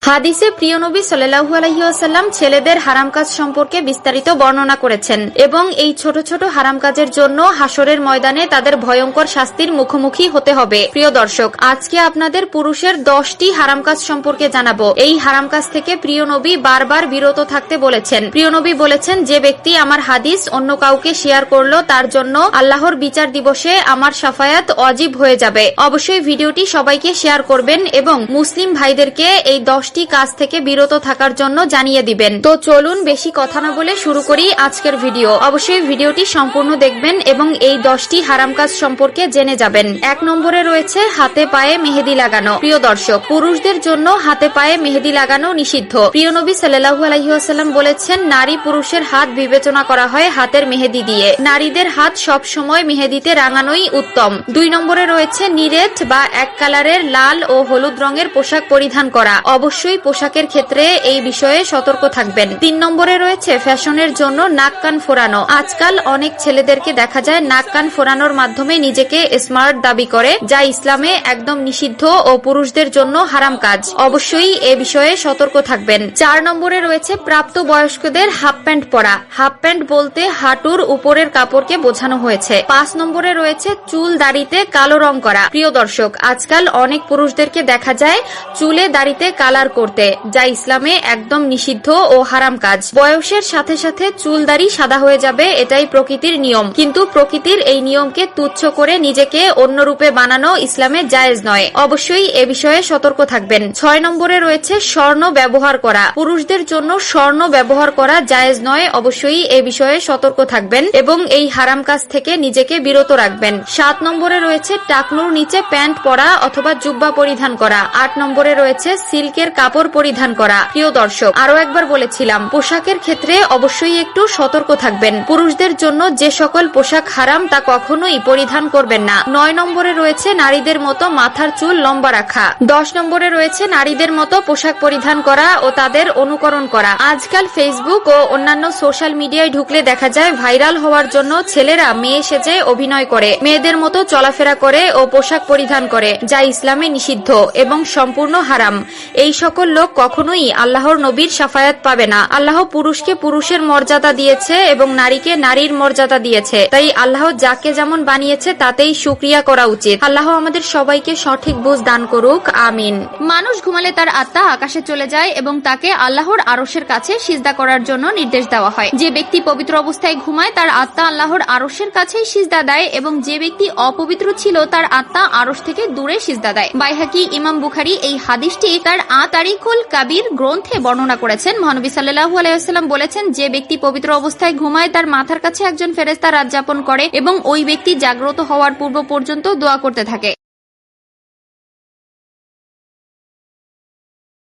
হাদিসে প্রিয় নবী সাল্লাল্লাহু আলাইহি ওয়াসাল্লাম ছেলেদের হারাম কাজ সম্পর্কে বিস্তারিত বর্ণনা করেছেন এবং এই ছোট ছোট হারাম কাজের জন্য হাসরের ময়দানে তাদের ভয়ঙ্কর শাস্তির মুখোমুখি হতে হবে। প্রিয় দর্শক, আজকে আপনাদের পুরুষের 10টি হারাম কাজ সম্পর্কে জানাবো। এই হারাম কাজ থেকে প্রিয় নবী বারবার বিরত থাকতে বলেছেন। প্রিয় নবী বলেছেন, যে ব্যক্তি আমার হাদিস অন্য কাউকে শেয়ার করলো তার জন্য আল্লাহর বিচার দিবসে আমার শাফায়াত ওয়াজিব হয়ে যাবে। অবশ্যই ভিডিওটি সবাইকে শেয়ার করবেন এবং মুসলিম ভাইদেরকে এই 10টি কাজ থেকে বিরত থাকার জন্য জানিয়ে দিবেন। তো চলুন বেশি কথা না বলে শুরু করি আজকের ভিডিও। অবশ্যই ভিডিওটি সম্পূর্ণ দেখবেন এবং এই 10টি হারাম কাজ সম্পর্কে জেনে যাবেন। 1 নম্বরে রয়েছে হাতে পায়ে মেহেদি লাগানো। প্রিয় দর্শক, পুরুষদের জন্য হাতে পায়ে মেহেদি লাগানো নিষিদ্ধ। প্রিয় নবী সাল্লাল্লাহু আলাইহি ওয়াসাল্লাম বলেছেন, নারী পুরুষের হাত বিবেচনা করা হয় হাতের মেহেদি দিয়ে। নারীদের হাত সব সময় মেহেদিতে রাঙানোই উত্তম। 2 নম্বরে রয়েছে নিরেট বা এক কালারের লাল ও হলুদ রঙের পোশাক পরিধান করা। অবশ্যই পোশাকের ক্ষেত্রে এই বিষয়ে সতর্ক থাকবেন। 3 নম্বরে রয়েছে ফ্যাশনের জন্য নাক কান ফোরানো। আজকাল অনেক ছেলেদেরকে দেখা যায় নাক কান ফোরানোর মাধ্যমে নিজেকে স্মার্ট দাবি করে, যা ইসলামে একদম নিষিদ্ধ ও পুরুষদের জন্য হারাম কাজ। অবশ্যই এ বিষয়ে সতর্ক থাকবেন। 4 নম্বরে রয়েছে প্রাপ্ত বয়স্কদের হাফ প্যান্ট পরা। হাফ প্যান্ট বলতে হাঁটুর উপরের কাপড়কে বোঝানো হয়েছে। 5 নম্বরে রয়েছে চুল দাড়িতে কালো রং করা। প্রিয় দর্শক, আজকাল অনেক পুরুষদেরকে দেখা যায় চুলে দাড়িতে কালার করতে, যা ইসলামে একদম নিষিদ্ধ ও হারাম কাজ। বয়সের সাথে সাথে চুল দাড়ি সাদা হয়ে যাবে, এটাই প্রকৃতির নিয়ম। কিন্তু প্রকৃতির এই নিয়মকে তুচ্ছ করে নিজেকে অন্য রূপে বানানো ইসলামে জায়েজ নয়। অবশ্যই এ বিষয়ে সতর্ক থাকবেন। 6 নম্বরে রয়েছে স্বর্ণ ব্যবহার করা। পুরুষদের জন্য স্বর্ণ ব্যবহার করা জায়েজ নয়। অবশ্যই এ বিষয়ে সতর্ক থাকবেন এবং এই হারাম কাজ থেকে নিজেকে বিরত রাখবেন। 7 নম্বরে রয়েছে টাকনুর নিচে প্যান্ট পরা অথবা জুব্বা পরিধান করা। 8 নম্বরে রয়েছে সিল্কের কাপড় পরিধান করা। প্রিয় দর্শক, আরো একবার বলেছিলাম, পোশাকের ক্ষেত্রে অবশ্যই একটু সতর্ক থাকবেন। পুরুষদের জন্য যে সকল পোশাক হারাম তা কখনোই পরিধান করবেন না। 9 নম্বরে রয়েছে নারীদের মতো মাথার চুল লম্বা রাখা। 10 নম্বরে রয়েছে নারীদের মতো পোশাক পরিধান করা ও তাদের অনুকরণ করা। আজকাল ফেসবুক ও অন্যান্য সোশ্যাল মিডিয়ায় ঢুকলে দেখা যায় ভাইরাল হওয়ার জন্য ছেলেরা মেয়ে সেজে অভিনয় করে, মেয়েদের মতো চলাফেরা করে ও পোশাক পরিধান করে, যা ইসলামে নিষিদ্ধ এবং সম্পূর্ণ হারাম। এই সকল লোক কখনোই আল্লাহর নবীর শাফায়াত পাবে না। আল্লাহ পুরুষকে পুরুষের মর্যাদা দিয়েছে এবং নারীকে নারীর মর্যাদা দিয়েছে, তাই আল্লাহ যাকে যেমন বানিয়েছে তাতেই শুকরিয়া করা উচিত। আল্লাহ আমাদের সবাইকে সঠিক বুঝ দান করুক, আমিন। মানুষ ঘুমালে তার আত্মা আকাশে চলে যায় এবং তাকে আল্লাহর আরশের কাছে সিজদা করার জন্য নির্দেশ দেওয়া হয়। যে ব্যক্তি পবিত্র অবস্থায় ঘুমায় তার আত্মা আল্লাহর আরশের কাছেই সিজদা দেয় এবং যে ব্যক্তি অপবিত্র ছিল তার আত্মা আরশ থেকে দূরে সিজদা দেয়। বাইহাকি ইমাম বুখারী এই হাদিসটি তার তারিকুল কাবির গ্রন্থে বর্ণনা করেছেন। মহানবী সাল্লাল্লাহু আলাইহি ওয়াসাল্লাম বলেছেন, যে ব্যক্তি পবিত্র অবস্থায় ঘুমায় তার মাথার কাছে একজন ফেরেশতা রাত যাপন করে এবং ওই ব্যক্তি জাগ্রত হওয়ার পূর্ব পর্যন্ত দোয়া করতে থাকে।